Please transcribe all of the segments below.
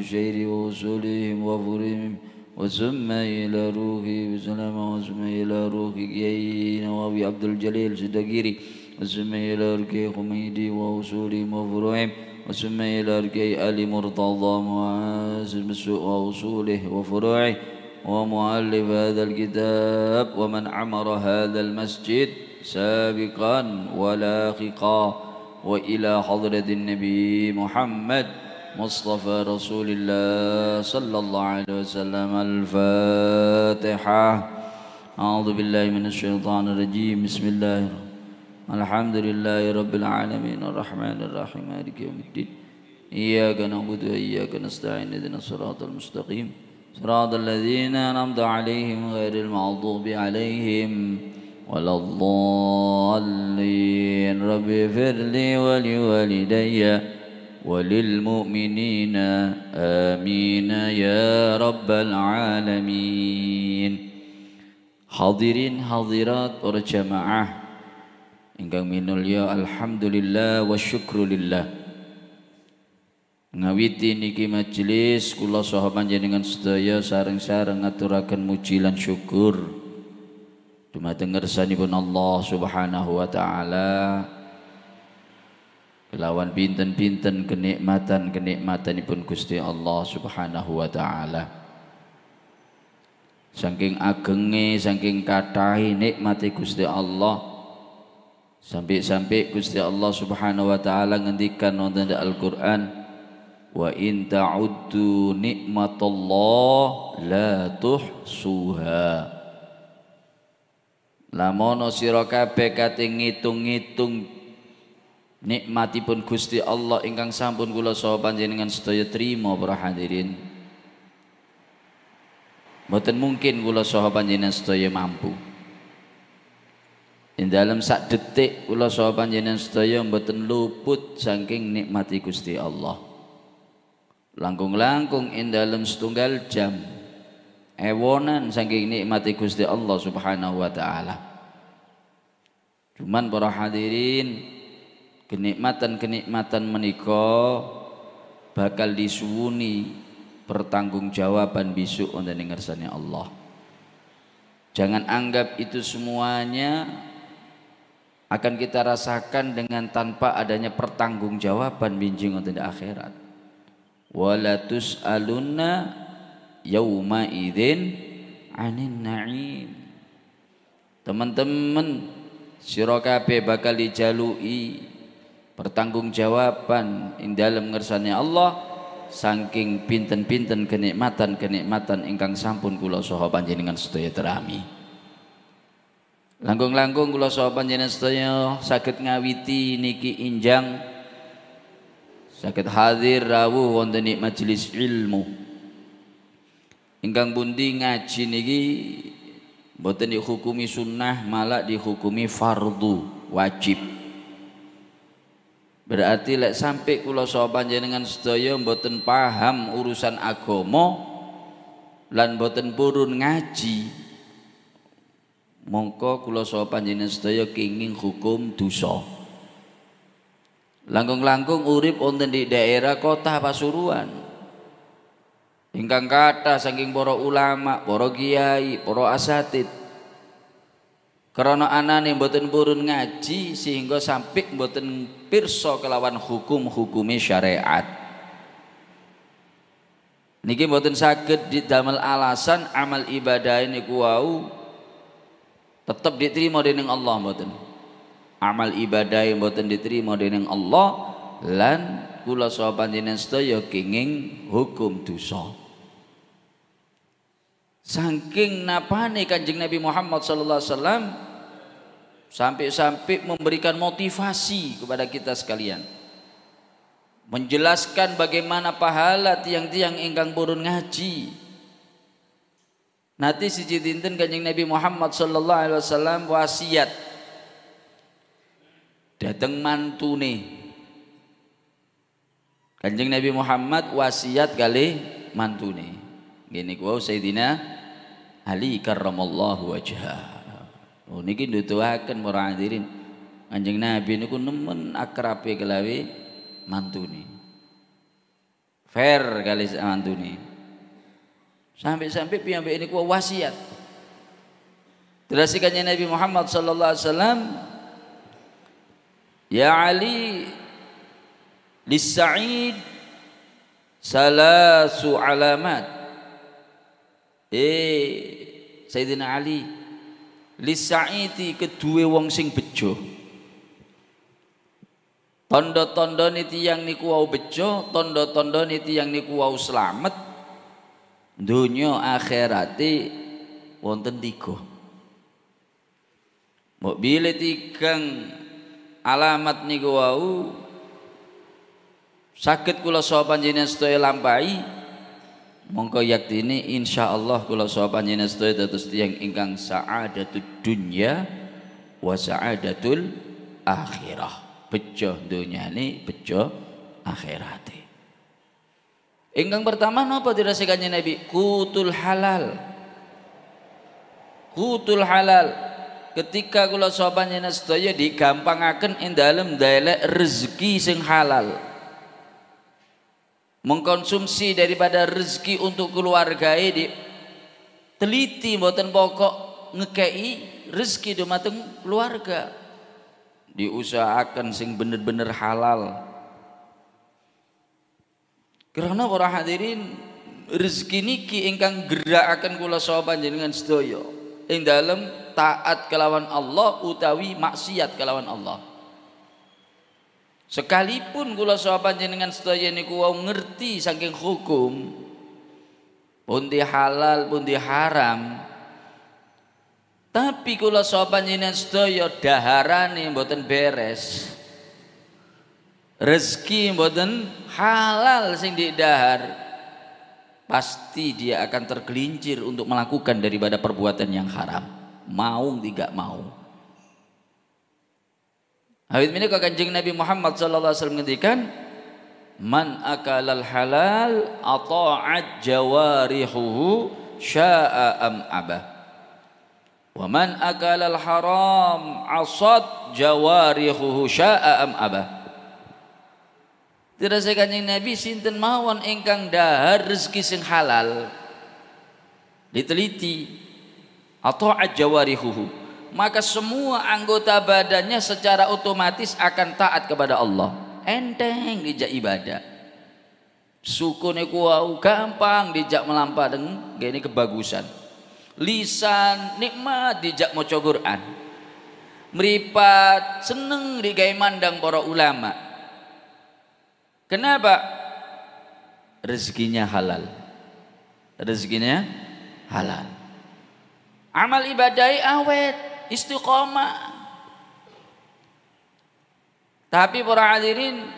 بشير ووصولهم وفرهم وسم إلى روحي وسلام وسم إلى روحي يا نواوي عبد الجليل سدقيري وسم إلى روحي حميدي ووصولهم وفرهم وسم إلى روحي آل مرتضى معاذ ووصوله وفروعه ومؤلف هذا الكتاب ومن عمر هذا المسجد سابقا ولاحقا وإلى حضرة النبي محمد مصطفى رسول الله صلى الله عليه وسلم. الفاتحة. أعوذ بالله من الشيطان الرجيم. بسم الله الحمد لله رب العالمين الرحمن الرحيم مالك يوم الدين إياك نعبد وإياك نستعين اهدنا الصراط المستقيم صراط الذين أنعمت عليهم غير المغضوب عليهم ولا الضالين. رب اغفر لي ولوالدي وللمؤمنين آمين يا رب العالمين. Hadirin hadirat para jamaah ingkang minulya, alhamdulillah wa syukrulillah. Ngawiti niki majelis kula saha panjenengan sedaya sareng-sareng ngaturaken muji lan syukur dumateng ngersanipun Allah Subhanahu wa taala kelawan pinten-pinten kenikmatan-kenikmatanipun Gusti Allah Subhanahu wa taala. Saking agenge, saking kathahe nikmate Gusti Allah, sampai Gusti Allah Subhanahu wa taala ngendikan wonten Al-Qur'an, wa in ta'uddu nikmatallah la tuhsuha. Lamono sira kabeh kate ngitung-ngitung nikmatipun Gusti Allah ingkang sampun kula saha panjenengan sedaya trima para hadirin, mboten mungkin kula saha panjenengan sedaya mampu. Ing dalam sak detik kula saha panjenengan sedaya mboten luput saking nikmati Gusti Allah. Langkung-langkung ing dalam setunggal jam ewonan saking nikmati Gusti Allah Subhanahu wa taala. Cuman para hadirin, kenikmatan-kenikmatan menika bakal disuwuni pertanggungjawaban besok wonten ing ngersane Allah. Jangan anggap itu semuanya akan kita rasakan dengan tanpa adanya pertanggungjawaban binjing wonten di akhirat. Wala tus'alunna yauma idzin 'anin na'im. Teman-teman sira kabeh bakal dijaluki pertanggungjawaban ing dalem ngersane Allah saking pinten-pinten kenikmatan-kenikmatan ingkang sampun kula saha panjenengan sedaya terami. Langkung-langkung kula saha panjenengan sedaya saged ngawiti niki injang saged hadir rawuh wonten ing majelis ilmu ingkang pundi ngaji niki mboten dihukumi sunnah, malah dihukumi fardu wajib. Berarti lek sampai kula saha panjenengan sedaya mboten paham urusan agama lan mboten purun ngaji, mongko kula saha panjenengan sedaya kenging hukum dosa. Langkung-langkung urip wonten di daerah kota Pasuruan ingkang kathah saking para ulama, para kiai, para asatid, karena anane mboten purun ngaji sehingga sampai mboten pirsa kelawan hukum-hukume syariat. Niki mboten saged didamel alasan amal ibadah niku wau tetep diterima dening Allah mboten. Amal ibadah mboten diterima dening Allah lan kula saha panjenengan sedaya kenging hukum dosa. Saking napane Kanjeng Nabi Muhammad sallallahu alaihi wasallam sampai memberikan motivasi kepada kita sekalian, menjelaskan bagaimana pahala tiang-tiang ingkang purun ngaji. Nanti siji dinten Kanjeng Nabi Muhammad sallallahu alaihi wasallam wasiat dateng mantune. Kanjeng Nabi Muhammad wasiat kali mantune. Gini kuau Sayyidina Ali karramallahu wajhah. Oh niki nutuhaken para hadirin. Kanjeng Nabi niku nemen akrabe kelawi mantune. fair kali mantune. Sampai-sampai piyambake niku wasiat. Dirasikannya Nabi Muhammad sallallahu alaihi wasallam, ya Ali lis-sa'id salasu alamat. Sayyidina Ali lis-sa'iti kedue wong sing bejo. Tondo-tondone tiyang niku wau bejo, tondo-tondone tiyang niku wau slamet. Dunya akhirate wonten 3. Mbok bile 3 alamat niku wau saged kula saha panjenengan sedaya lampahi, mongko yaktine insyaallah kula saha panjenengan sedaya dados tiyang ingkang sa'adatud dunya wa sa'adatul akhirah. Bejo dunyane, bejo akhirate. Ingkang pertama napa dirasikannya Nabi? Qutul halal. Qutul halal. Ketika kula saha panjenengan sedaya digampangaken ing dalem ndelek rezeki sing halal. Mengkonsumsi daripada rezeki untuk keluargae di teliti mboten pokok ngekei rezeki dumateng keluarga. Diusahakan sing bener-bener halal. Karena para hadirin rezeki niki ingkang gerakaken kula saha panjenengan sedaya ing dalem taat kelawan Allah utawi maksiat kelawan Allah. Sekalipun kula saha panjenengan sedaya niku wau ngerti saking hukum pundi halal pundi haram, tapi kula saha panjenengan sedaya daharane mboten beres. Rezeki mboten halal sing didahar, pasti dia akan tergelincir untuk melakukan daripada perbuatan yang haram, mau tidak mau. Awit menika Kanjeng Nabi Muhammad sallallahu alaihi wasallam ngendikan, man akalal halal ata'at jawarihuhu sya'a am abah. Wa man akalal haram asad jawarihuhu sya'a am abah. Dirasa Kanjeng Nabi sinten mawon ingkang dahar rezeki sing halal diteliti atau jawarihuhu, maka semua anggota badannya secara otomatis akan taat kepada Allah. Enteng dijak ibadah, sukune kuau gampang dijak melampah dengan gini kebagusan. Lisan nikmat dijak maca Quran, meripat seneng digawe mandang para ulama. Kenapa? Rezekinya halal. Rezekinya halal. Amal ibadai awet, istiqomah. Tapi para hadirin,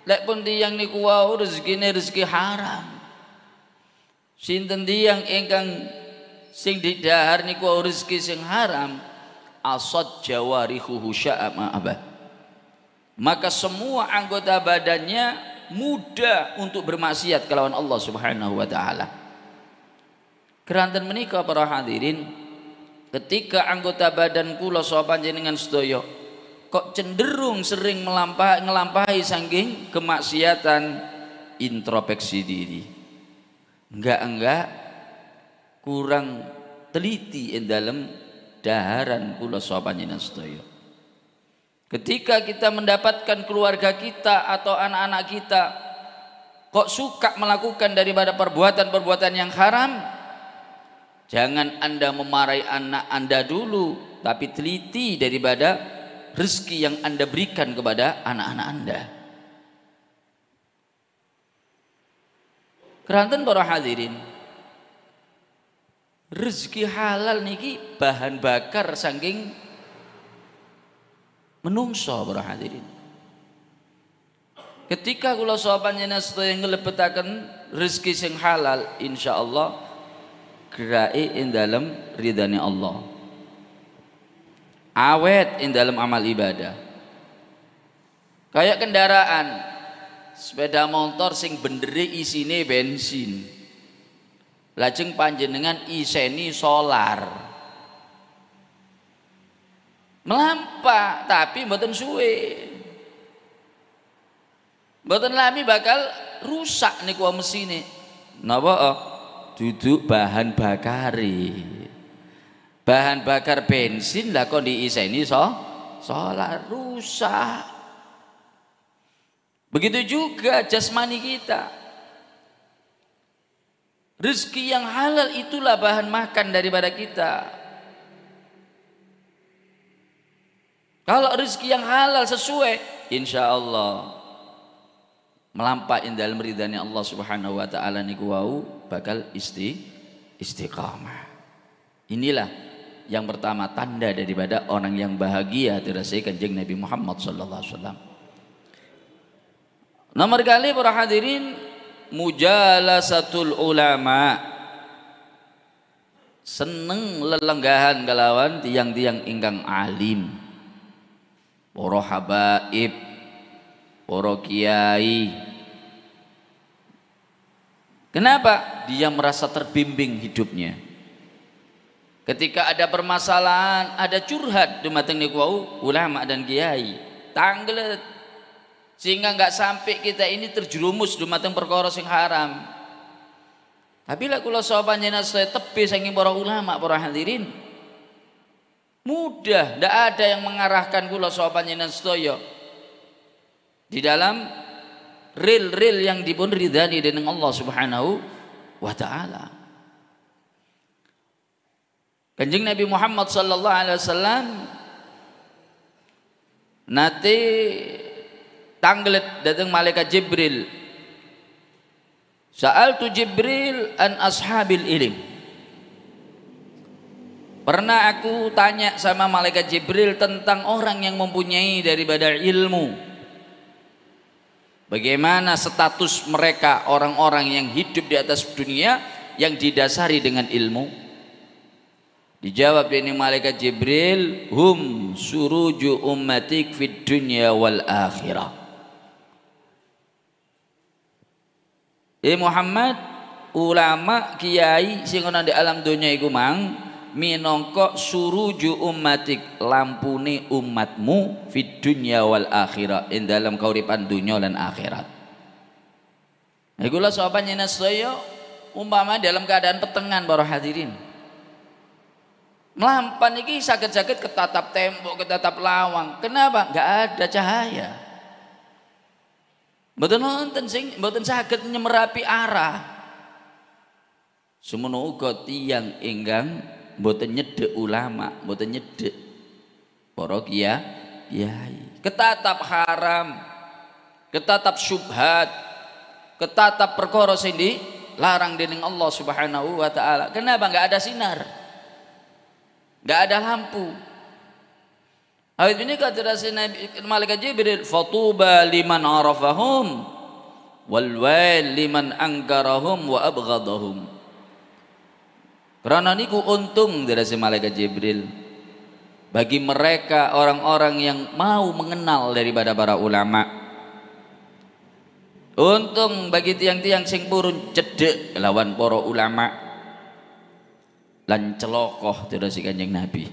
lek pun tiyang niku wau rezekine rezeki haram. Sinten tiyang ingkang sing didahar niku wau rezeki sing haram, asad jawarihuhu sya'a ma'abah. Maka semua anggota badannya mudah untuk bermaksiat kelawan Allah Subhanahu wa taala. Keranten menika para hadirin, ketika anggota badan kula saha panjenengan sedaya kok cenderung sering ngelampahi saking kemaksiatan, introspeksi diri. Enggak kurang teliti ing dalem daharan kula saha panjenengan sedaya. Ketika kita mendapatkan keluarga kita atau anak-anak kita kok suka melakukan daripada perbuatan-perbuatan yang haram, jangan Anda memarahi anak Anda dulu, tapi teliti daripada rezeki yang Anda berikan kepada anak-anak Anda. Keranten para hadirin, rezeki halal niki bahan bakar saking menungso para hadirin. Ketika kula saha panjenengan sedaya nglebetaken rezeki sing halal, insyaallah gerai ing dalem ridane Allah. Awet ing dalem amal ibadah. Kayak kendaraan, sepeda motor sing bendere isine bensin. Lajeng panjenengan iseni solar. Melampah tapi mboten suwe, mboten lami bakal rusak niku mesine. Napa? Duduk bahan bakari. Bahan bakar bensin lah kok diiseni sholat rusak. Begitu juga jasmani kita. Rezeki yang halal itulah bahan makan daripada kita. Kalau rezeki yang halal sesuai, insya Allah melampaui dalam ridhanya Allah Subhanahu wa taala niku wau bakal istiqamah. Inilah yang pertama tanda daripada orang yang bahagia dirasai Kanjeng Nabi Muhammad sallallahu alaihi wasallam. Nomor kali para hadirin, mujalasatul ulama, seneng lelenggahan kalawan tiang-tiang ingkang alim, para habaib, para kiai. Kenapa? Dia merasa terbimbing hidupnya. Ketika ada permasalahan, ada curhat dumateng niku ulama dan kiai, tanggelet sehingga nggak sampai kita ini terjerumus dumateng perkara sing haram. Tapi lah kula saha panjenengan sedaya tepi saking para ulama, para hadirin, mudah, ndak ada yang mengarahkan kula saha panjenengan sedaya di dalam ril-ril yang dipun ridhani dening Allah Subhanahu wa taala. Kanjeng Nabi Muhammad sallallahu alaihi wasallam nate tanglet datang malaikat Jibril. Sa'altu Jibril an ashabil ilm. Pernah aku tanya sama malaikat Jibril tentang orang yang mempunyai daripada ilmu. Bagaimana status mereka orang-orang yang hidup di atas dunia yang didasari dengan ilmu? Dijawab ini malaikat Jibril, hum suruju ummatik fid dunya wal akhirah. Muhammad, ulama kiai sing ana di alam dunya iku mang minangka suruju ummatik, lampune umatmu fid dunya wal akhirah, ing dalam kauripan dunya lan akhirat. Iku lho sapa nyenes saya umpama dalam keadaan petengan para hadirin. Melampan iki saged-saged ketatap tembok, ketatap lawang. Kenapa? Enggak ada cahaya. Mboten wonten sing mboten saged nyemerapi arah. Semono uga tiyang ingkang mboten nyedhek ulama, mboten nyedhek para kiai. Ketatap haram, ketatap syubhat, ketatap perkara sing dilarang dening Allah Subhanahu wa taala. Kenapa? Enggak ada sinar. Enggak ada lampu. Ayat ini kata Nabi malaikat Jibril, fatuba liman arafahum wal wail liman angkarahum wa abghadahum. Karena niku untung dari malaikat Jibril bagi mereka orang-orang yang mau mengenal daripada para ulama. Untung bagi tiang-tiang sing purun cedek lawan para ulama. Lan celokoh terus Kanjeng Nabi.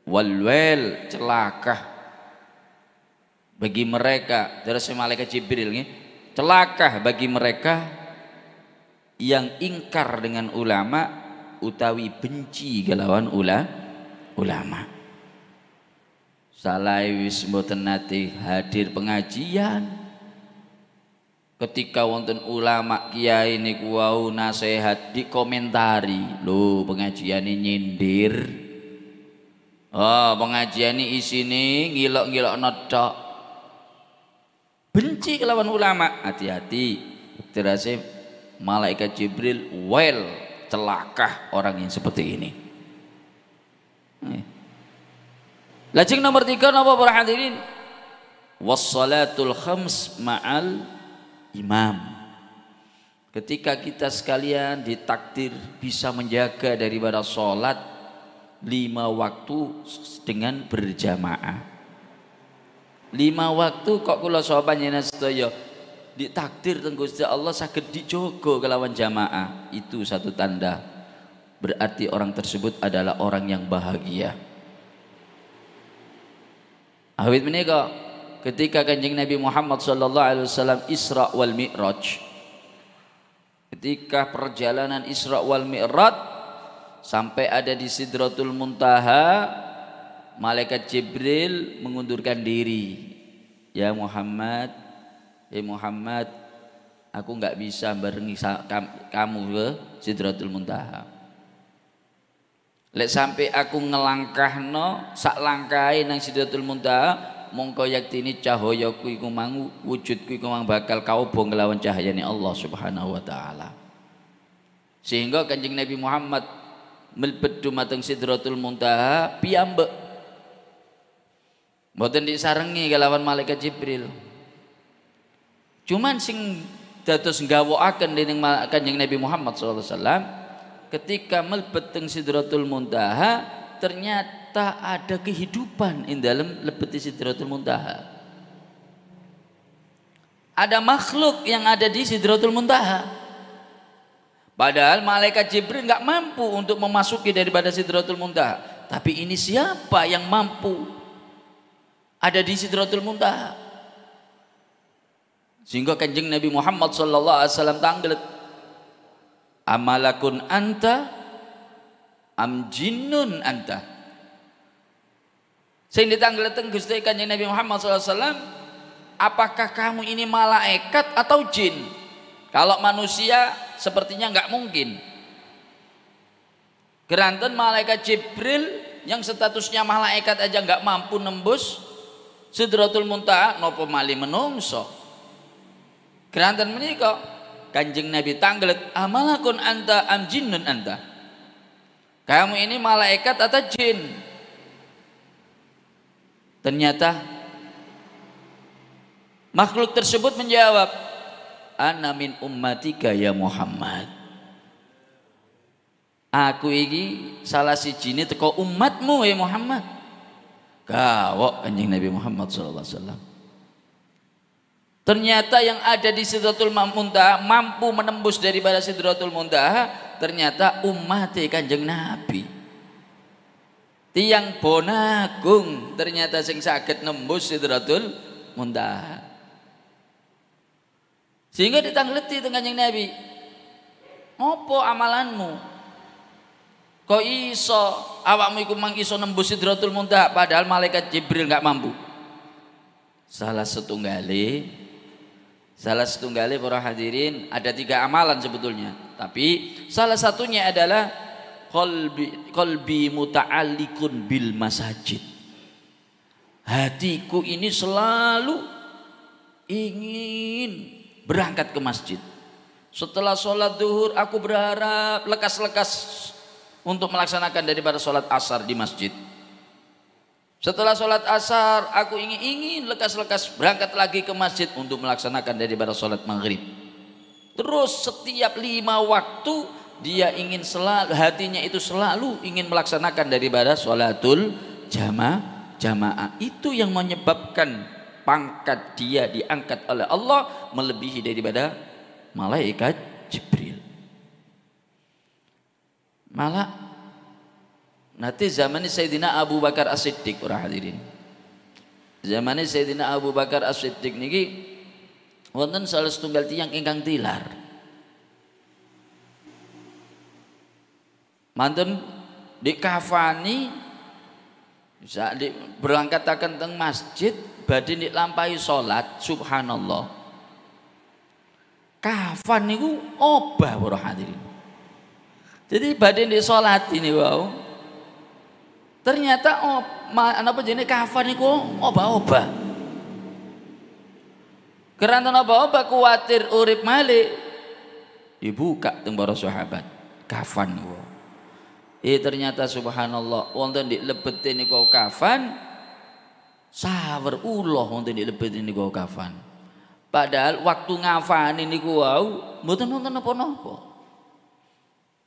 Walwel celakah bagi mereka terus malaikat Jibril nggih, celakah bagi mereka yang ingkar dengan ulama utawi benci kelawan ulama. Salai wis mboten nate hadir pengajian. Ketika wonten ulama kiai niku wau nasihat dikomentari, lho pengajiane nyindir. Oh, pengajiane isine ngilok-ngilok tok. Benci kelawan ulama, hati-hati. Terase malaikat Jibril, well, celakah orang yang seperti ini. Lajeng nomor 3 napa para hadirin? Wassalatul khams ma'al imam. Ketika kita sekalian ditakdir bisa menjaga daripada sholat 5 waktu dengan berjamaah. 5 waktu kok kula saha panjenengan sedaya ditakdir teng Gusti Allah saged dijogo kelawan jamaah. Itu satu tanda berarti orang tersebut adalah orang yang bahagia. Awit menika ketika Kanjeng Nabi Muhammad sallallahu alaihi wasallam Isra wal Mi'raj. Ketika perjalanan Isra wal Mi'raj sampai ada di Sidratul Muntaha, malaikat Jibril mengundurkan diri. Ya Muhammad, aku nggak bisa barengi kamu ke Sidratul Muntaha. Lek sampai aku ngelangkahno sak langkahe nang Sidratul Muntaha, mongko yaktini cahayaku iku mang wujudku iku mang bakal kaubong kelawan cahayane Allah Subhanahu wa taala. Sehingga Kanjeng Nabi Muhammad mlebet dumateng Sidratul Muntaha piyambak. Mboten disarengi kelawan malaikat Jibril. Cuman sing dados nggawokaken dening Kanjeng Nabi Muhammad sallallahu alaihi wasallam ketika mlebet teng Sidratul Muntaha, ternyata ada kehidupan di dalam lebeti Sidratul Muntaha. Ada makhluk yang ada di Sidratul Muntaha. Padahal malaikat Jibril nggak mampu untuk memasuki daripada Sidratul Muntaha. Tapi ini siapa yang mampu ada di Sidratul Muntaha? Sehingga Kanjeng Nabi Muhammad sallallahu alaihi wasallam tanglet, amalakun anta am jinnun anta. Sing ditanggleten Gusti Kanjeng Nabi Muhammad SAW, apakah kamu ini malaikat atau jin? Kalau manusia sepertinya nggak mungkin. Geranten malaikat Jibril yang statusnya malaikat aja nggak mampu nembus Sidratul Muntaha, nopo mali menungso. Geranten menika Kanjeng Nabi tanglet, amalakun anta am jinnun anta. Kamu ini malaikat atau jin? Ternyata makhluk tersebut menjawab, ana min ummatika ya Muhammad. Aku ini salah siji teko umatmu ya Muhammad. Gawok Kanjeng Nabi Muhammad sallallahu alaihi wasallam. Ternyata yang ada di Sidratul Muntaha mampu menembus daripada Sidratul Muntaha, ternyata umat Kanjeng Nabi. Tiang bonagung ternyata sing saged nembus Sidratul Muntaha. Sehingga ditangleti dengan Kanjeng Nabi, "Opo amalanmu? Kok iso awakmu iku mang iso nembus Sidratul Muntaha padahal malaikat Jibril nggak mampu?" Salah setunggale para hadirin, ada 3 amalan sebetulnya, tapi salah satunya adalah qalbi muta'alliqun bil masajid. Hatiku ini selalu ingin berangkat ke masjid. Setelah sholat duhur aku berharap lekas-lekas untuk melaksanakan daripada sholat asar di masjid. Setelah sholat asar aku ingin lekas-lekas berangkat lagi ke masjid untuk melaksanakan daripada sholat maghrib. Terus setiap 5 waktu dia ingin selalu, hatinya itu selalu ingin melaksanakan daripada sholatul jamaah. Itu yang menyebabkan pangkat dia diangkat oleh Allah melebihi daripada malaikat Jibril. Malah nanti zaman Sayyidina Abu Bakar As-Siddiq para hadirin. Zaman Sayyidina Abu Bakar As-Siddiq niki wonten salah setunggal tiyang ingkang tilar. Mantun dikafani bisa berangkataken teng masjid badhe dilampahi salat, subhanallah. Kafan niku obah para hadirin. Jadi badhe di salat ini wau. Ternyata apa jenis kafan niku obah-obah. Keranten obah-obah kuwatir urip malih dibuka teng para sahabat. Kafan niku. Ternyata subhanallah wonten di lebete niku kafan sawer ulah wonten di lebete niku kafan. Padahal waktu ngafani niku wau mboten wonten napa-napa.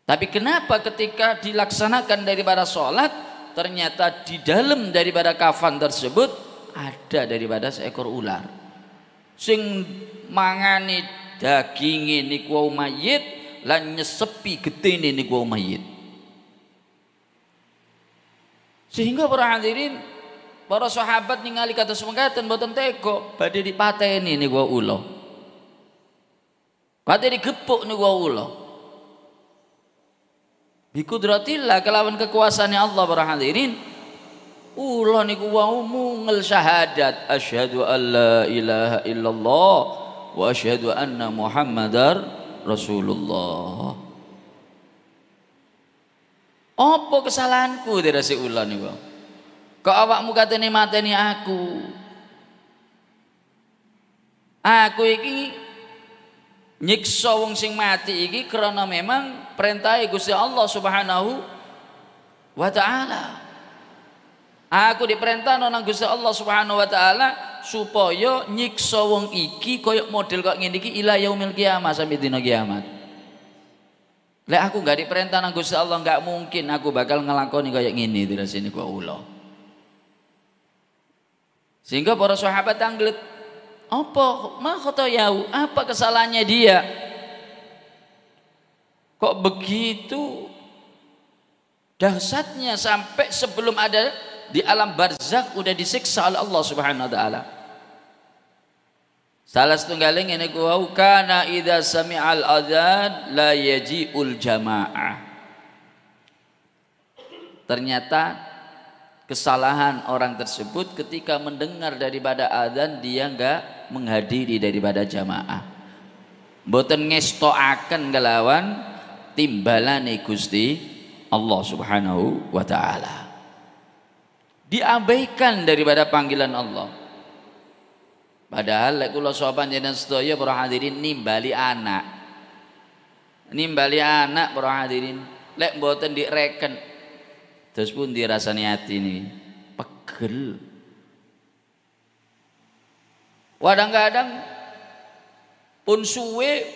Tapi kenapa ketika dilaksanakan daripada sholat ternyata di dalam daripada kafan tersebut ada daripada seekor ular sing mangani daginge niku mayit lan nyesepi getene niku mayit. Sehingga para hadirin para sahabat ningali kados mengkaten mboten tega badhe dipateni niku ula. Badhe digepuk niku ula. Bi kudratillah kelawan kekuasaane Allah para hadirin. Ula niku wau mungel syahadat asyhadu an la ilaha illallah wa asyhadu anna Muhammadar Rasulullah. Apa kesalahanku dirasi ula niku? Kok awakmu katene mateni aku? Aku iki nyiksa wong sing mati iki karena memang perintah Gusti Allah Subhanahu wa taala. Aku diperintah nang Gusti Allah Subhanahu wa taala supaya nyiksa wong iki koyo model kok ngene iki ila yaumil kiamah sampai dina kiamat. Lek aku enggak diperintah nang Gusti Allah enggak mungkin aku bakal ngelakoni koyo ngene dirasini kok ula. Sehingga para sahabat anglet, apa makhotayau, apa kesalahannya dia? Kok begitu dahsyatnya sampai sebelum ada di alam barzakh udah disiksa oleh Allah Subhanahu wa taala. Salah setunggaling ini ku kana idza sami'al adzan la yaji'ul jamaah. Ternyata kesalahan orang tersebut ketika mendengar daripada adzan dia enggak menghadiri daripada jamaah. Mboten ngestoaken kelawan timbalane Gusti Allah Subhanahu wa taala. Diabaikan daripada panggilan Allah. Padahal lek kula saha panjenengan sedaya para hadirin nimbali anak. Nimbali anak para hadirin lek mboten direken terus pun dirasani hati ini pegel. Kadang-kadang pun suwe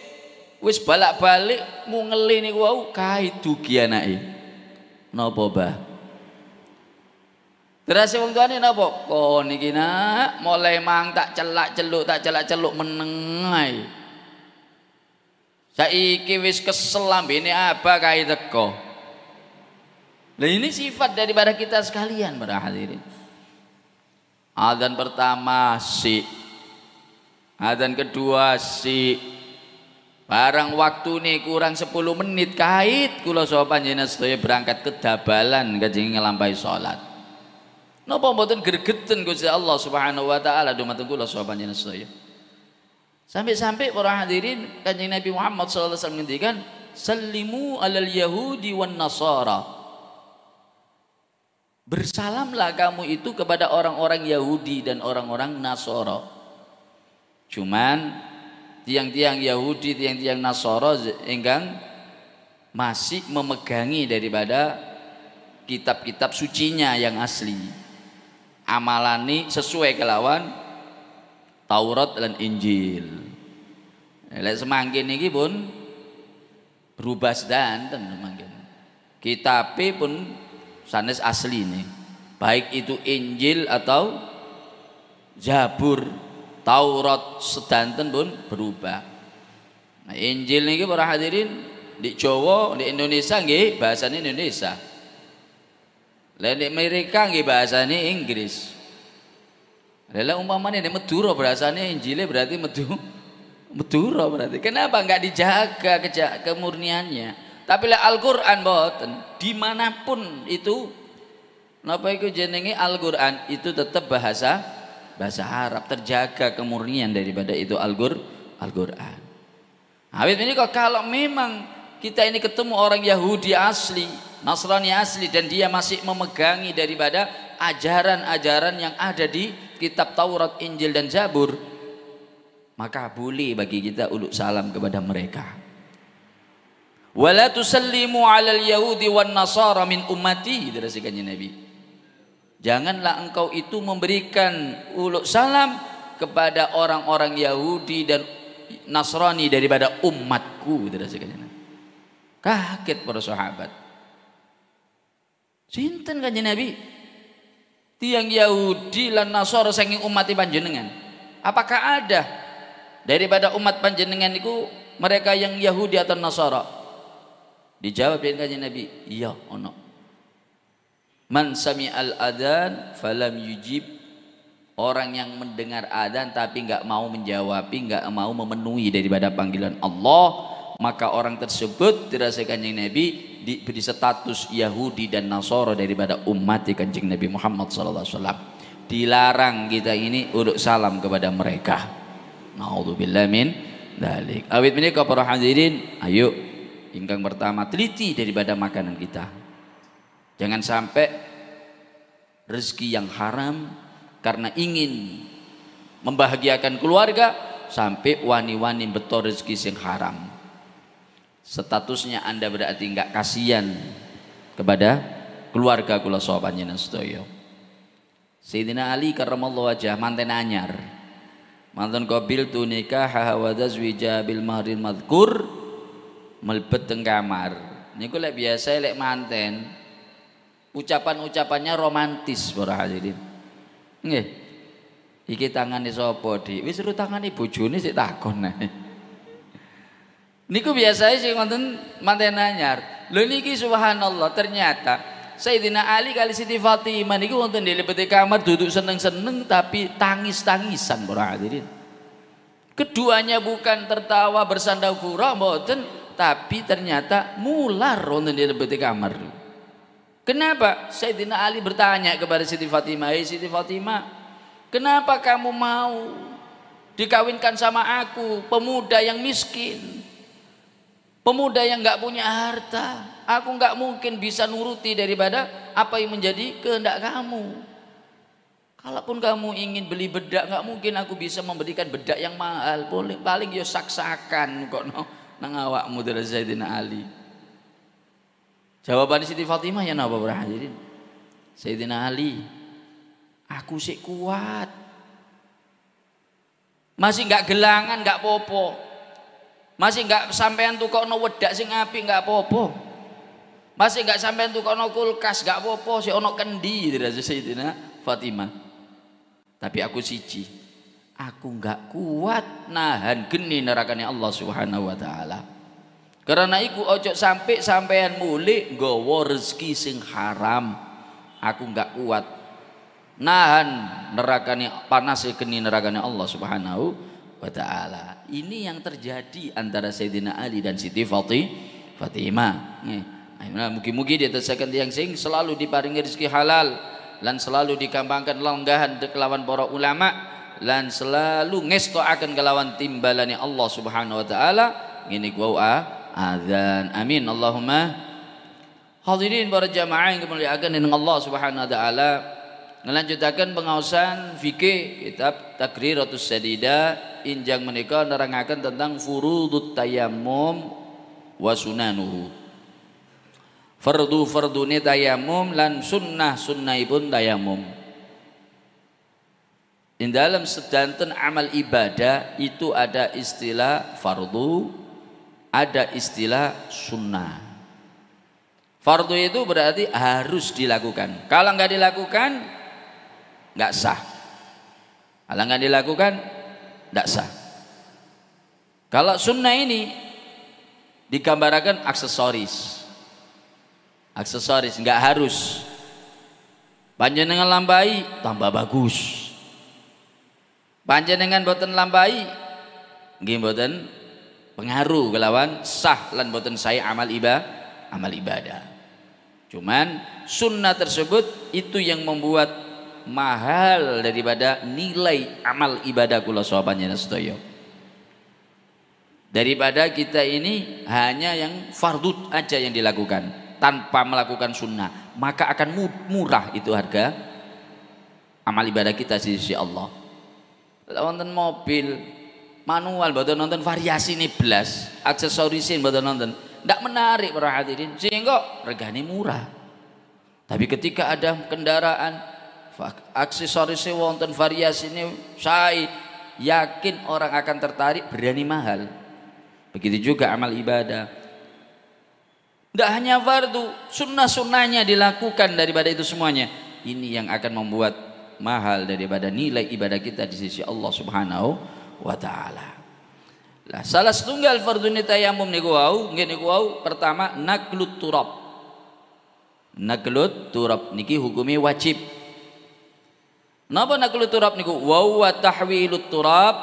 wis balak-balik mungeli niku wau kae dugi anake. Napa, Bah? Terus wong tuane napa? Kok niki nak mulai mang tak celak-celuk meneng ae. Saiki wis kesel lambene abah kae teko. Nah ini sifat daripada kita sekalian para hadirin. Adzan pertama si, adzan kedua si, barang waktu nih kurang 10 menit kait kula saha panjenengan sedaya berangkat ke dabalan kajeng nglampahi salat. Napa mboten gregeten Gusti Allah Subhanahu wa taala dumateng kula saha panjenengan sedaya. Sampai-sampai para hadirin Kanjeng Nabi Muhammad sallallahu alaihi wasallam ngendikan sallimu alal yahudi wan nasara. Bersalamlah kamu itu kepada orang-orang Yahudi dan orang-orang Nasara. Cuman tiang-tiang Yahudi, tiang-tiang Nasara enggang masih memegangi daripada kitab-kitab sucinya yang asli. Amalani sesuai kelawan Taurat dan Injil. Lek semangkin iki pun berubah sedanten semangkin. Kitabe pun sanes asli nih, baik itu Injil atau Zabur, Taurat sedanten pun berubah. Nah, Injil niki para hadirin di Jawa, di Indonesia nggih bahasane Indonesia. Lah di Amerika nggih bahasane Inggris. Lah umpamane di Madura bahasane Injilnya berarti Madura berarti. Kenapa enggak dijaga kemurniannya? Tapi lah Al-Quran boten dimanapun itu napa iku jenenge Al-Quran itu tetap bahasa Arab, terjaga kemurnian daripada itu Al-Quran. Awit ini kok kalau memang kita ini ketemu orang Yahudi asli, Nasrani asli dan dia masih memegangi daripada ajaran-ajaran yang ada di kitab Taurat, Injil dan Zabur, maka boleh bagi kita uluk salam kepada mereka. Wala tusallimu 'alal yahudi wan nasara min ummati, dirasikannya Nabi. Janganlah engkau itu memberikan uluk salam kepada orang-orang Yahudi dan Nasrani daripada umatku, dirasikannya Nabi. Kaget para sahabat. Sinten kanjeng Nabi? Tiang Yahudi lan Nasara saking umat panjenengan. Apakah ada daripada umat panjenengan itu mereka yang Yahudi atau Nasara? Dijawab dengan kanjeng Nabi, iya ono. Man sami'al adzan falam yujib, orang yang mendengar adzan tapi enggak mau menjawab, enggak mau memenuhi daripada panggilan Allah, maka orang tersebut dirasakan Kanjeng Nabi diberi status Yahudi dan Nasara daripada umat Kanjeng Nabi Muhammad sallallahu alaihi wasallam. Dilarang kita ini uruk salam kepada mereka. Naudzubillah min dzalik. Awit menika para hadirin, ayo ingkang pertama teliti daripada makanan kita. Jangan sampai rezeki yang haram karena ingin membahagiakan keluarga sampai wani-wani betul rezeki yang haram. Statusnya Anda berarti enggak kasihan kepada keluarga kula saha panjenengan sedaya. Sayyidina Ali karramallahu wajhah manten anyar. Manten qabil tu nikah wa tazwija bil mahril madhkur melebet teng kamar. Niku lek biasa lek manten ucapan-ucapannya romantis para hadirin. Nggih. Iki tangane sapa, Dik? Wis suruh tangane bojone sik takon ae. Niku biasanya sing wonten manten anyar. Lho niki subhanallah ternyata Sayyidina Ali kali Siti Fatimah niku wonten di lebete kamar duduk seneng-seneng tapi tangis-tangisan para hadirin. Keduanya bukan tertawa bersandau gurau mboten, tapi ternyata mular wonten di lebete kamar. Kenapa? Sayyidina Ali bertanya kepada Siti Fatimah, "Hei Siti Fatimah, kenapa kamu mau dikawinkan sama aku, pemuda yang miskin, pemuda yang nggak punya harta? Aku nggak mungkin bisa nuruti daripada apa yang menjadi kehendak kamu. Kalaupun kamu ingin beli bedak, nggak mungkin aku bisa memberikan bedak yang mahal. Paling yo sak-sakan kok nang awakmu dari Sayyidina Ali." Jawaban Siti Fatimah ya napa para hadirin? Sayyidina Ali, aku sih kuat. Masih enggak gelangan, enggak popo. Masih enggak sampean tukokno wedak sing apik enggak popo. Masih enggak sampean tukokno kulkas enggak popo, sik ono kendi dari Sayyidina Fatimah. Tapi aku siji, aku enggak kuat nahan geni nerakane Allah Subhanahu wa taala. Karena iku ojo sampai sampean mulih nggawa rezeki sing haram. Aku enggak kuat nahan nerakane panas geni nerakane Allah Subhanahu wa taala. Ini yang terjadi antara Sayyidina Ali dan Siti Fatimah. Mugi-mugi ditesaken tiyang sing selalu diparingi rezeki halal lan selalu dikambangkan longgahan kelawan para ulama lan selalu ngestoaken kelawan timbalane Allah Subhanahu wa taala. Ngene ku adzan. Amin Allahumma. Hadirin para jamaah yang dimuliakan dening Allah Subhanahu wa taala, ngelanjutaken pengaosan fikih kitab Taqriratus Sadida injang menika nerangaken tentang furudut tayammum wa sunanuhu. Fardune tayammum lan sunnahipun tayammum. Di dalam sedanten amal ibadah itu ada istilah fardu, ada istilah sunnah. Fardu itu berarti harus dilakukan. Kalau nggak dilakukan, nggak sah. Kalau nggak dilakukan, nggak sah. Kalau sunnah ini digambarkan aksesoris, nggak harus. Panjenengan lambai tambah bagus. Panjenengan boten lambai, nggih boten pengaruh kelawan sah lan boten saya amal ibadah. Cuman sunnah tersebut itu yang membuat mahal daripada nilai amal ibadah kula saha panjenengan sedaya. Daripada kita ini hanya yang fardhu aja yang dilakukan tanpa melakukan sunnah, maka akan murah itu harga amal ibadah kita di sisi Allah. Wonten mobil manual mboten nonton variasi nih blas, aksesorisin mboten nonton, ndak menarik para hadirin sehingga regane murah. Tapi ketika ada kendaraan aksesorisnya wonten variasine sae, yakin orang akan tertarik, berani mahal. Begitu juga amal ibadah. Ndak hanya fardu, sunnah-sunnahnya dilakukan daripada itu semuanya. Ini yang akan membuat mahal daripada nilai ibadah kita di sisi Allah Subhanahu wa taala. Lah salah setunggal fardhu tayammum niku wau, nggih niku wau pertama naklut turab. Naqlut turab niki hukumi wajib. Napa naqlut turab niku? Wa huwa tahwilut turab,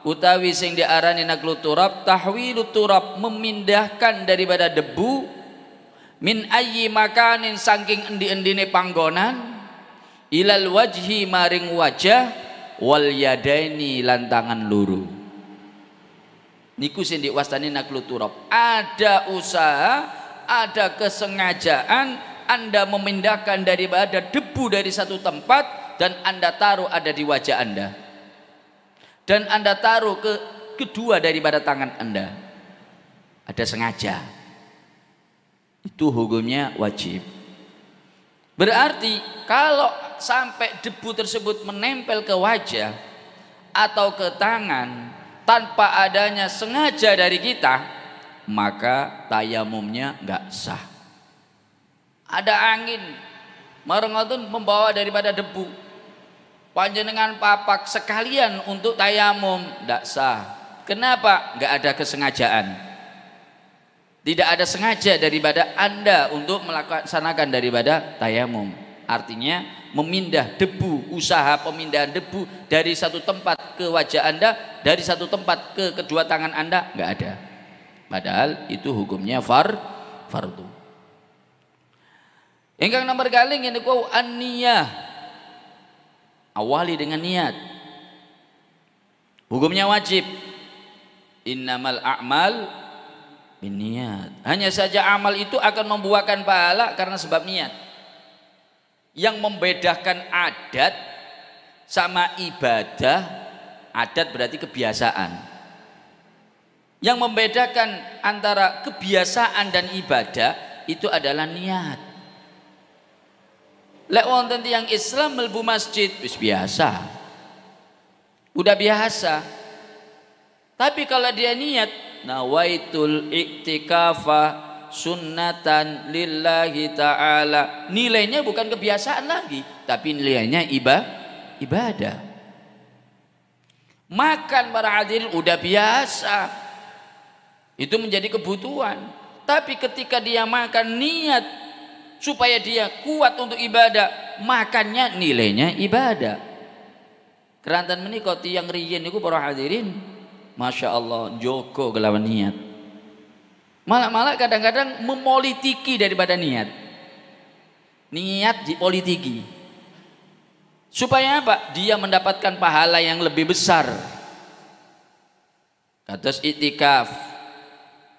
utawi sing diarani naqlut turab, tahwilut turab memindahkan daripada debu min ayyi makanin saking endi-endine panggonan ilal wajhi maring wajah wal yadaini lan tangan loro. Niku sing diwastani naqlut turab. Ada usaha, ada kesengajaan Anda memindahkan daripada debu dari satu tempat dan Anda taruh ada di wajah Anda. Dan Anda taruh ke kedua daripada tangan Anda. Ada sengaja. Itu hukumnya wajib. Berarti kalau sampai debu tersebut menempel ke wajah atau ke tangan tanpa adanya sengaja dari kita, maka tayamumnya enggak sah. Ada angin marengotun membawa daripada debu, panjenengan papak sekalian untuk tayamum, enggak sah. Kenapa? Enggak ada kesengajaan. Tidak ada sengaja daripada Anda untuk melaksanakan daripada tayamum. Artinya memindah debu, usaha pemindahan debu dari satu tempat ke wajah Anda, dari satu tempat ke kedua tangan Anda, enggak ada. Padahal itu hukumnya fardu. Ingkang nomor kali ini ku an-niyah. Awali dengan niat. Hukumnya wajib. Innamal a'mal binniyat. Hanya saja amal itu akan membuahkan pahala karena sebab niat. Yang membedakan adat sama ibadah, adat berarti kebiasaan. Yang membedakan antara kebiasaan dan ibadah itu adalah niat. Lek wonten tiyang Islam mlebu masjid wis biasa. Udah biasa. Tapi kalau dia niat nawaitul i'tikafa sunnatan lillahi ta'ala, nilainya bukan kebiasaan lagi, tapi nilainya ibadah. Makan para hadirin udah biasa. Itu menjadi kebutuhan. Tapi ketika dia makan niat supaya dia kuat untuk ibadah, makannya nilainya ibadah. Kerantan menika tiyang riyin niku para hadirin, masya Allah joko kelawan niat. Malah kadang-kadang mempolitiki daripada niat. Niat dipolitiki. Supaya apa? Dia mendapatkan pahala yang lebih besar. Kados iktikaf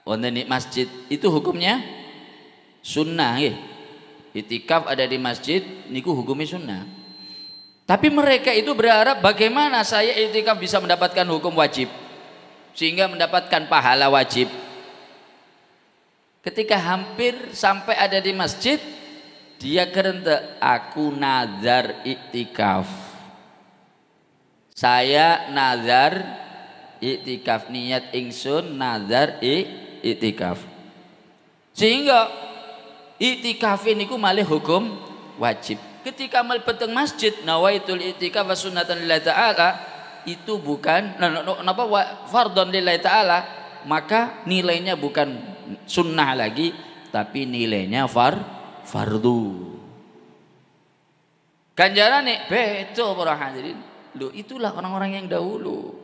wonten di masjid itu hukumnya sunnah nggih. Iktikaf ada di masjid niku hukumnya sunnah. Tapi mereka itu berharap bagaimana saya iktikaf bisa mendapatkan hukum wajib sehingga mendapatkan pahala wajib. Ketika hampir sampai ada di masjid, dia kerente aku nazar iktikaf. Saya nazar iktikaf, niat ingsun nazar iktikaf. Sehingga iktikaf niku malih hukum wajib. Ketika mlebet masjid nawaitul iktikaf wa sunnatan lillahi ta'ala, itu bukan napa fardhon lillahi ta'ala, maka nilainya bukan sunnah lagi tapi nilainya fardu. Ganjarane beda para hadirin. Loh, itulah orang-orang yang dahulu.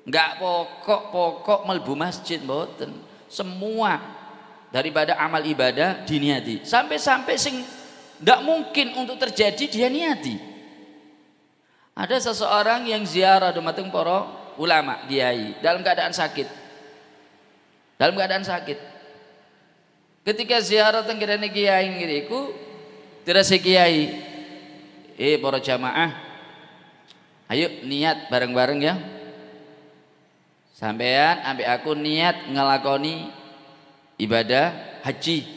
Enggak pokok mlebu masjid mboten. Semua daripada amal ibadah diniati, sampai sing tidak mungkin untuk terjadi dia niati. Ada seseorang yang ziarah dumateng para ulama kiai dalam keadaan sakit. Ketika ziarah teng kirane kiai ngiriku, terus kiai, para jamaah, ayo niat bareng-bareng ya. Sampean ambek aku niat ngelakoni ibadah haji,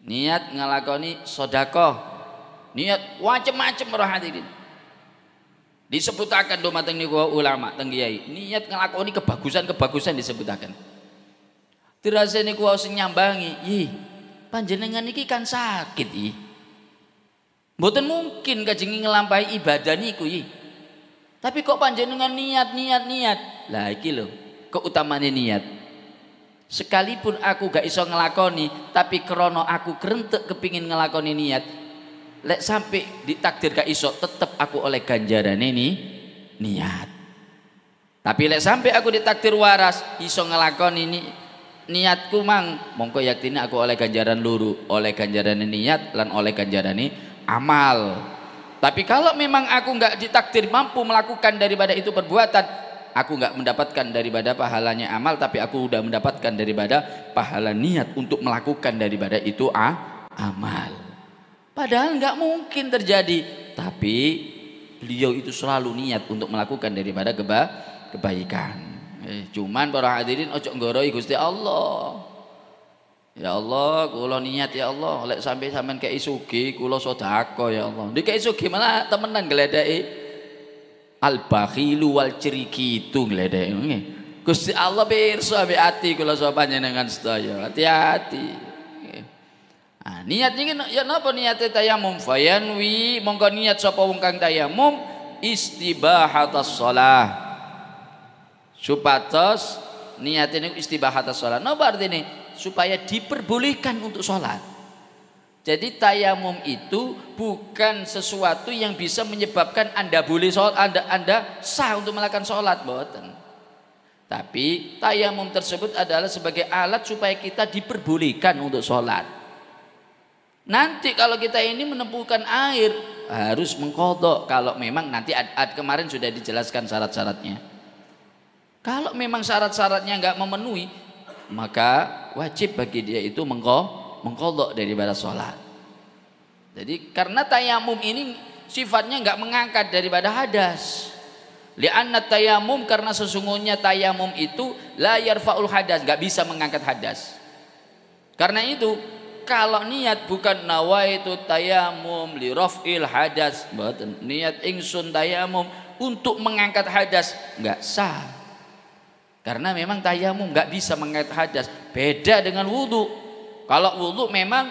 niat ngelakoni sodakoh, niat macam-macam para hadirin. Disebutakan dumateng niku ulama teng kiai, niat ngelakoni kebagusan disebutakan. Dirasa niku sing nyambangi, panjenengan iki kan sakit iki. Mboten mungkin kajengi ngelampahi ibadah niku iki. Tapi kok panjenengan niat. Lah iki lho, keutamaane niat. Sekalipun aku gak iso ngelakoni, tapi krono aku kerentek kepingin ngelakoni niat, lek sampai ditakdir gak iso, tetep aku oleh ganjaran ini niat. Tapi lek sampai aku ditakdir waras iso ngelakoni niatku mang, mongko yaktine aku oleh ganjaran luru, oleh ganjaran niat lan oleh ganjaran amal. Tapi kalau memang aku nggak ditakdir mampu melakukan daripada itu perbuatan, aku nggak mendapatkan daripada pahalanya amal, tapi aku udah mendapatkan daripada pahala niat untuk melakukan daripada itu amal. Padahal nggak mungkin terjadi, tapi beliau itu selalu niat untuk melakukan daripada kebaikan. Cuman para hadirin ojo nggoroi Gusti Allah. Ya Allah, kula niat ya Allah, lek sampai sampean kei sugih, kula sedekah ya Allah. Nek kei sugih malah temenan gledeki al-bakhilu wal ciriki itu gledeki. Gusti Allah pirsa ambek ati kula sapa panjenengan sedaya. Hati-hati. Ah, niat iki ya napa niate tayamum? Fayanwi mongko niat sapa wong kang tayamum istibahatas shalah. Supados niat ini istibahatas shalah. Napa artine? Supaya diperbolehkan untuk sholat. Jadi tayamum itu bukan sesuatu yang bisa menyebabkan Anda boleh sholat, Anda sah untuk melakukan sholat, boten. Tapi tayamum tersebut adalah sebagai alat supaya kita diperbolehkan untuk sholat. Nanti kalau kita ini menemukan air harus mengkodok kalau memang nanti kemarin sudah dijelaskan syarat-syaratnya. Kalau memang syarat-syaratnya nggak memenuhi, maka wajib bagi dia itu mengkodok daripada sholat. Jadi karena tayamum ini sifatnya nggak mengangkat daripada hadas. Li'anna tayamum, karena sesungguhnya tayamum itu la yarfa'ul hadas, nggak bisa mengangkat hadas. Karena itu kalau niat bukan nawaitu tayamum li raf'il hadas, niat ingsun tayamum untuk mengangkat hadas, nggak sah. Karena memang tayamum nggak bisa mengangkat hadas, beda dengan wudhu. Kalau wudhu memang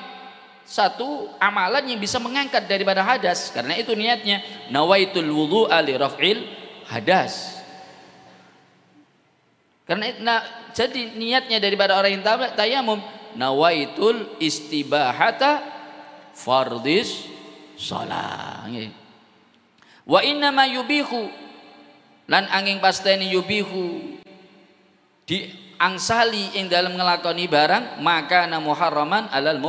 satu amalan yang bisa mengangkat daripada hadas, karena itu niatnya nawaitul wudhu ali raf'il hadas. Karena jadi niatnya daripada orang yang tayamum nawaitul istibahata fardis shalah. Wa inna ma yubihu lan angin pasteni yubihu diangsali ing dalam ngelakoni barang, maka muharraman alal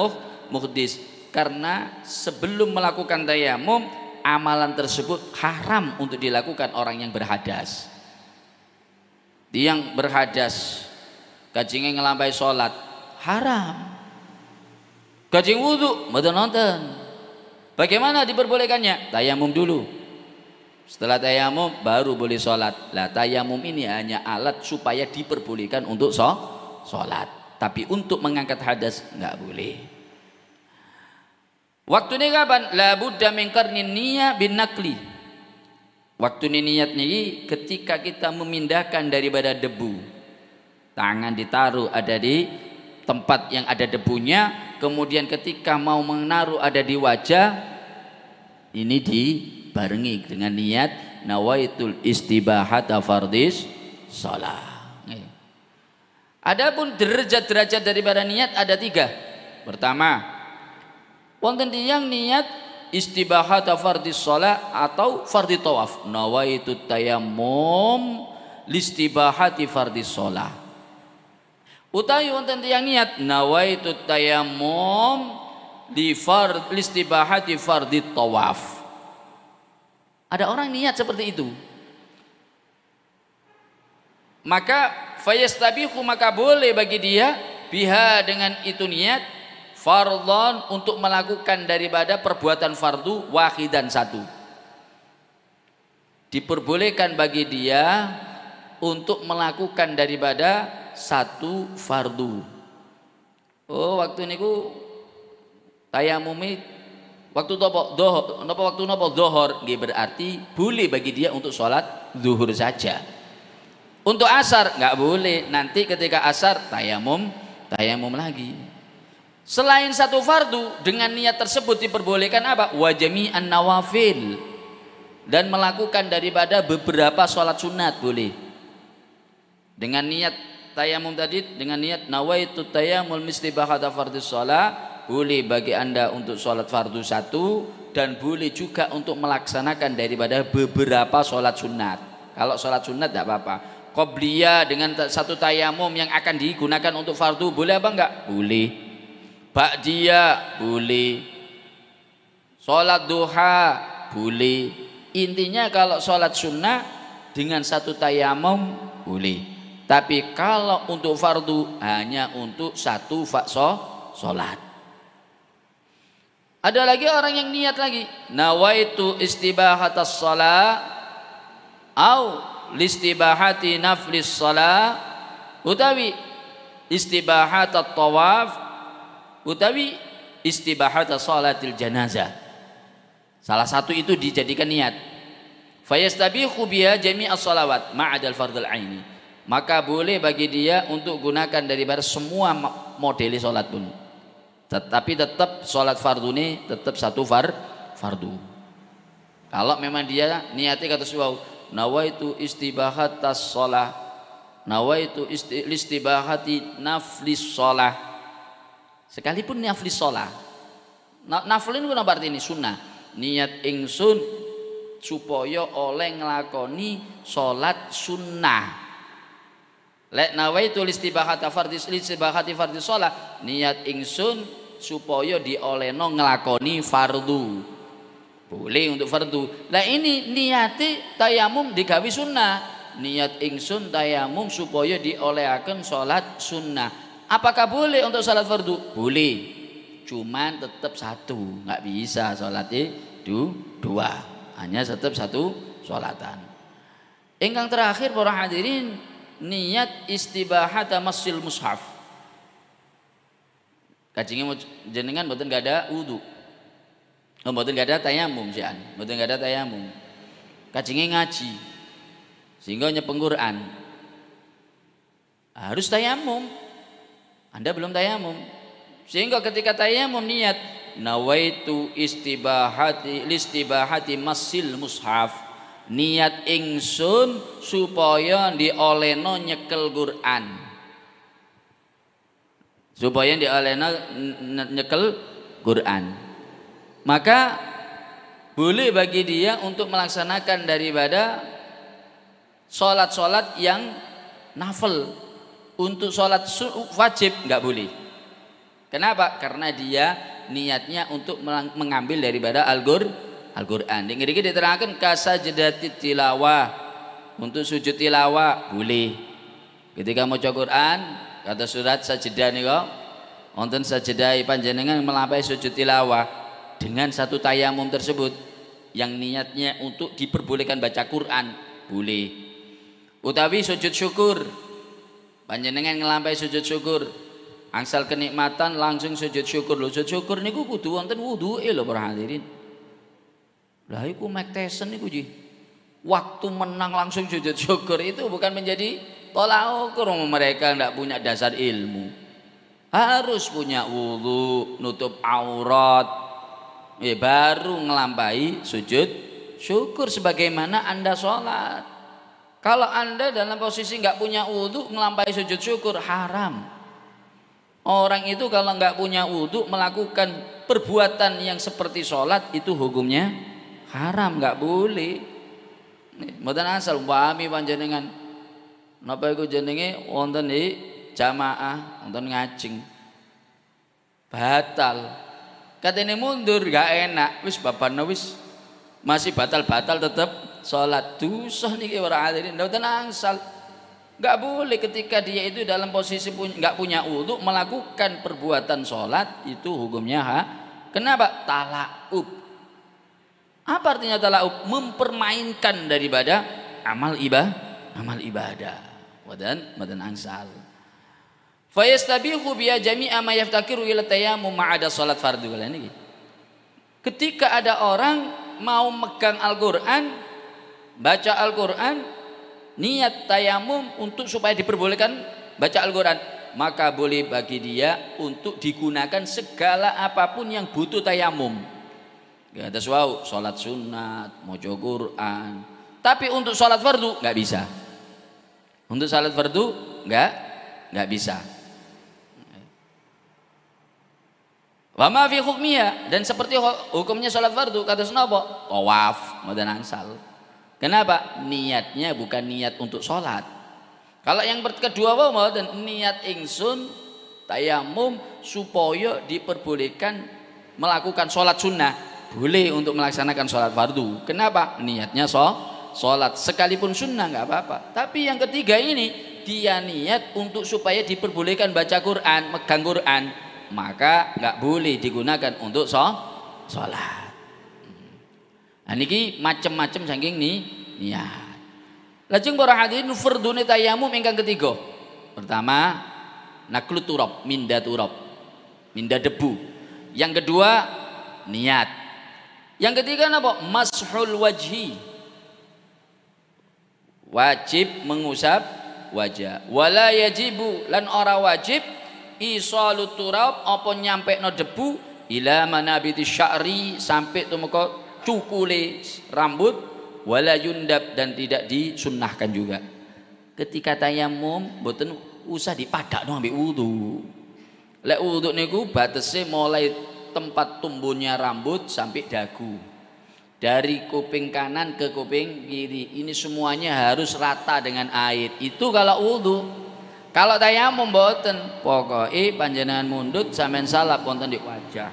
muhdis, karena sebelum melakukan tayamum amalan tersebut haram untuk dilakukan orang yang berhadas. Yang berhadas kajinge ngelampai sholat haram, kajing wudhu mboten nonton. Bagaimana diperbolehkannya? Tayamum dulu. Setelah tayamum baru boleh sholat. Lah tayamum ini hanya alat supaya diperbolehkan untuk sholat. Tapi untuk mengangkat hadas nggak boleh. Waktu ini kapan? La budda min qarnin niyya bin nakli. Waktu ini niatnya ketika kita memindahkan daripada debu. Tangan ditaruh ada di tempat yang ada debunya. Kemudian ketika mau menaruh ada di wajah. Ini dibarengi dengan niat nawaitul istibahata fardis shalah. Adapun derajat-derajat daripada niat ada 3. Pertama, wonten tiyang niat istibahata fardis shalah atau fardhi tawaf, nawaitut tayammum listibahati fardis shalah. Utawi wonten tiyang niat nawaitut tayammum listibahati fardhi tawaf. Ada orang niat seperti itu, maka fayastabihu, maka boleh bagi dia biha dengan itu niat fardhon untuk melakukan daripada perbuatan fardu wahidan satu. Diperbolehkan bagi dia untuk melakukan daripada satu fardu. Oh, waktu niku tayamumi waktu nopo dohor, berarti boleh bagi dia untuk sholat zuhur saja. Untuk asar nggak boleh, nanti ketika asar tayamum lagi. Selain satu fardu, dengan niat tersebut diperbolehkan apa? Wajami an nawafil, dan melakukan daripada beberapa sholat sunat boleh. Dengan niat tayamum tadi dengan niat nawaitu tayammul mistibahata fardhis shalah, boleh bagi Anda untuk sholat fardu satu dan boleh juga untuk melaksanakan daripada beberapa sholat sunat. Kalau sholat sunat tidak apa-apa. Qobliyah dengan satu tayamum yang akan digunakan untuk fardu boleh apa enggak? Boleh. Ba'diyah boleh. Sholat duha boleh. Intinya kalau sholat sunnah dengan satu tayamum boleh. Tapi kalau untuk fardu hanya untuk satu sholat. Ada lagi orang yang niat lagi, nawaitu istibahatas shalah au listibahati naflis shalah utawi istibahatat tawaf utawi istibahatas shalatil janazah. Salah satu itu dijadikan niat. Fayastabihu biha jami'as shalawat ma'adal fardhul aini. Maka boleh bagi dia untuk gunakan daripada semua model salat pun. Tetapi tetap sholat fardu ini tetap satu fardu. Kalau memang dia niatnya kata suau, nawaitu istibahatas sholah, nawaitu istibahati naflis sholah. Sekalipun naflis sholah, nafil ini apa arti ini? Sunnah. Niat ingsun supaya oleh ngelakoni sholat sunnah. Lek nawaitu istibahati fardhis sholah, niat ingsun supaya diolehno ngelakoni fardu. Boleh untuk fardu. Lah ini niati tayamum digawe sunnah. Niat ingsun tayamum supaya diolehaken salat sunnah. Apakah boleh untuk salat fardu? Boleh. Cuman tetap satu, nggak bisa salatnya dua. Hanya tetap satu salatan. Ingkang terakhir para hadirin, niat istibahat masil mushaf. Kajingnya jenengan mboten gak ada wudu. Mboten gak ada tayamum sian, mboten gak ada tayamum. Kajingnya ngaji. Sehingga nyepeng Quran. Harus tayamum. Anda belum tayamum. Sehingga ketika tayamum niat nawaitu istibahati masil mushaf. Niat ingsun supaya diolehno nyekel Quran. Supaya diolehno nyekel Quran. Maka boleh bagi dia untuk melaksanakan daripada sholat-sholat yang nafil. Untuk sholat wajib nggak boleh. Kenapa? Karena dia niatnya untuk mengambil daripada Al-Quran. Ini diterangkan kasajdatit tilawah. Untuk sujud tilawah boleh. Ketika mau Quran kata surat sajdah nih kok, wonten sajdah panjenengan melampaui sujud tilawah dengan satu tayamum tersebut yang niatnya untuk diperbolehkan baca Quran boleh. Utawi sujud syukur, panjenengan ngelampaui sujud syukur, angsal kenikmatan langsung sujud syukur. Lho sujud syukur niku kudu wonten wuduke lho para hadirin. Lah iku Mike Tyson niku ji. Waktu menang langsung sujud syukur itu bukan menjadi tolak ukur. Mereka tidak punya dasar ilmu. Harus punya wudu, nutup aurat, baru ngelampai sujud syukur sebagaimana Anda sholat. Kalau Anda dalam posisi nggak punya wudu ngelampai sujud syukur haram. Orang itu kalau nggak punya wudu melakukan perbuatan yang seperti sholat itu hukumnya haram, nggak boleh. Mboten asal umpami panjenengan napa iku jenenge wonten di jamaah wonten ngajeng batal katene mundur gak enak wis babane wis masih batal-batal tetap sholat dosa niki ora hadirin mboten angsal. Gak boleh ketika dia itu dalam posisi gak punya wudu melakukan perbuatan sholat itu hukumnya kenapa? Talaub. Apa artinya talaub? Mempermainkan daripada amal ibadah. Wadan angsal. Fa yastabihu biya jami'a ma yaftakiru ila tayammum ma'ada salat fardu. Ketika ada orang mau megang Al-Qur'an, baca Al-Qur'an, niat tayamum untuk supaya diperbolehkan baca Al-Qur'an, maka boleh bagi dia untuk digunakan segala apapun yang butuh tayamum. Gak ada suau, sholat sunat, mojo Quran. Tapi untuk sholat fardu nggak bisa. Untuk sholat fardu nggak nggak bisa. Wa ma fi hukmiya, dan seperti hukumnya sholat fardu kata napa? Tawaf mboten angsal. Kenapa? Niatnya bukan niat untuk sholat. Kalau yang kedua mboten, niat ingsun tayamum supaya diperbolehkan melakukan sholat sunnah, boleh untuk melaksanakan sholat fardu. Kenapa? Niatnya sholat sekalipun sunnah nggak apa-apa. Tapi yang ketiga ini dia niat untuk supaya diperbolehkan baca Quran, megang Quran, maka nggak boleh digunakan untuk sholat. Nah, niki macam-macam saking niat. Lajeng para hadirin fardune tayamum ingkang ketiga. Pertama, naklut turab, minda debu. Yang kedua, niat. Yang ketiga apa? Mashul wajhi. Wajib mengusap wajah. Wala yajibu, lan ora wajib isalut turab apa nyampe no debu ila manabiti sya'ri sampai tumeka cukule rambut, wala yundab, dan tidak disunnahkan juga. Ketika tayamum mboten usah dipadakno ambek wudu. Lek wudu niku batese mulai tempat tumbuhnya rambut sampai dagu. Dari kuping kanan ke kuping kiri ini semuanya harus rata dengan air. Itu kalau wudu. Kalau tayamum mboten, pokoke panjenengan mundut sampean salap wonten di wajah.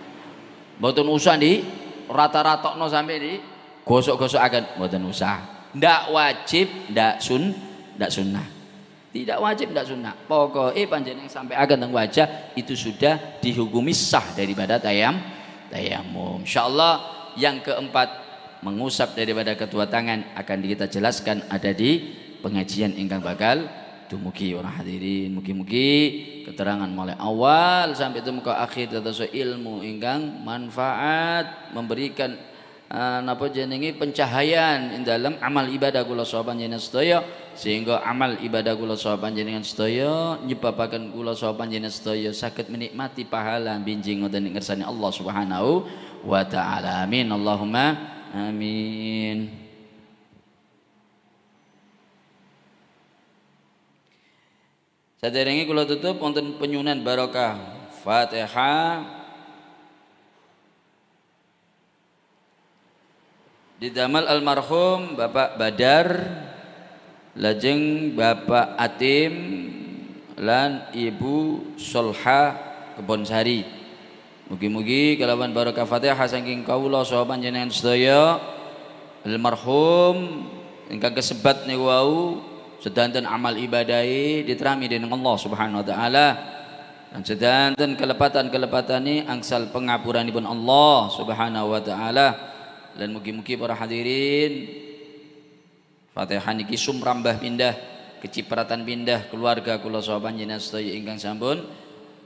Mboten usah di rata-ratokno sampai di gosok-gosokaken, mboten usah. Ndak wajib, ndak sunnah. Tidak wajib, ndak sunnah. Pokoke panjenengan sampai akan teng wajah itu sudah dihukumi sah daripada tayamum. Insyaallah yang keempat, mengusap daripada kedua tangan akan kita jelaskan ada di pengajian ingkang bakal dumugi orang hadirin. Mugi-mugi keterangan mulai awal sampai ke akhir terus ilmu ingkang manfaat, memberikan napa jenenge pencahayaan dalam amal ibadah kula saha panjenengan sedaya, sehingga amal ibadah kula saha panjenengan sedaya nyebabaken kula saha panjenengan sedaya saged menikmati pahala binjing wonten ing ngersane Allah Subhanahu wa taala. Amin Allahumma amin. Saderenge kula tutup wonten penyunan barokah Fatihah didamal almarhum Bapak Badar, lajeng Bapak Atim lan Ibu Solha Kebonsari. Mugi-mugi kelawan barokah Fatihah saking kawula saha panjenengan sedaya almarhum ingkang kesebat niku wau sedanten amal ibadahi diterami dening Allah Subhanahu wa taala, dan sedanten kelepatan-kelepatane angsal pengapuranipun Allah Subhanahu wa taala. Dan mugi-mugi para hadirin Fatihah niki sumrambah pindah kecipratan pindah keluarga kula saha panjenengan sedaya ingkang sampun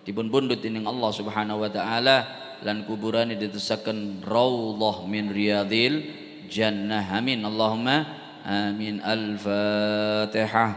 dipun pundhut dening Allah Subhanahu wa taala lan kuburane ditesaken raudhah min riyadil jannah. Amin Allahumma amin. Al-Fatihah.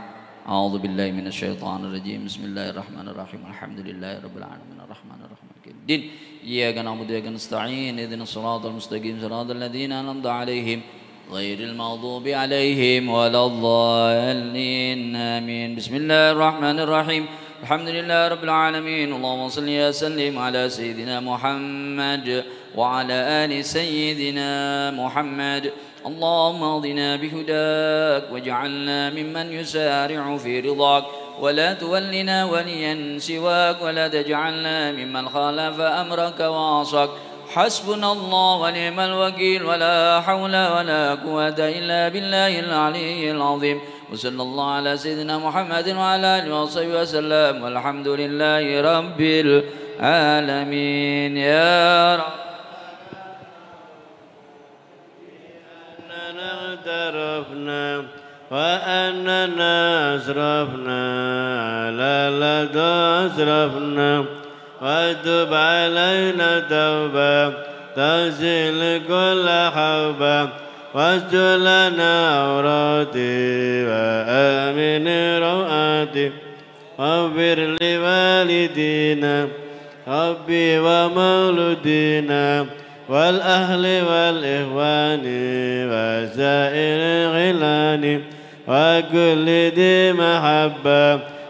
A'udzu billahi minasyaitonir rajim. Bismillahirrahmanirrahim. Alhamdulillahirabbil alamin arrahmanir rahim maliki yaumiddin. Iyyaka na'budu wa iyyaka nasta'in. Ihdinas siratal mustaqim siratal ladzina an'amta 'alaihim ghairil maghdubi 'alaihim waladdallin. Amin. Bismillahirrahmanirrahim. Alhamdulillahirabbil alamin. Allahumma shalli wa sallim ala sayyidina Muhammad wa ala ali sayyidina Muhammad. اللهم اهدنا بهداك واجعلنا ممن يسارع في رضاك ولا تولنا وليا سواك ولا تجعلنا ممن خالف أمرك وعصاك. حسبنا الله ونعم الوكيل ولا حول ولا قوة إلا بالله العلي العظيم. وصلى الله على سيدنا محمد وعلى آله وصحبه وسلم والحمد لله رب العالمين. يا رب اعترفنا وأننا أسرفنا لا أسرفنا وتب علينا توبة تغسل كل حوبة واستر لنا عوراتي وآمن روآتي واغفر لوالدينا ربي ومولودينا والأهل والإخوان وسائر الغلان وكل ذي محبة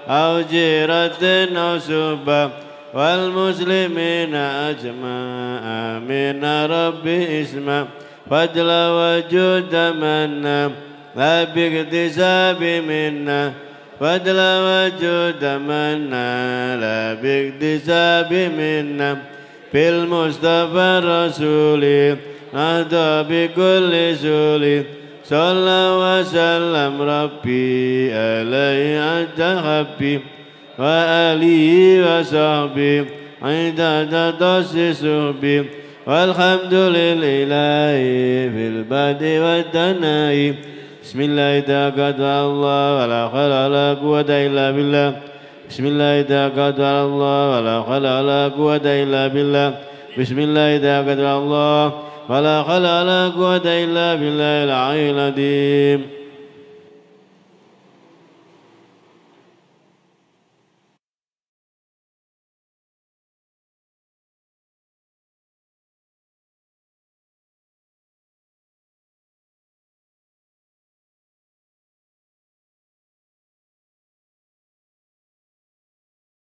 أو جيرة أو سبا والمسلمين أجمع آمين ربي اسمع فضل وجود منا لا باكتساب منا فضل وجود منا لا باكتساب منا في المصطفى الرسول نهضى بكل سولي صلى وسلم ربي عليه أنت خبي وآله وصحبه عند تصصحبي والحمد لله في البدء والثناء بسم الله توكلت على الله ولا حول ولا قوة إلا بالله بسم الله توكلت على الله ولا حول ولا قوة إلا بالله بسم الله توكلت على الله ولا حول ولا قوة إلا بالله العلي العظيم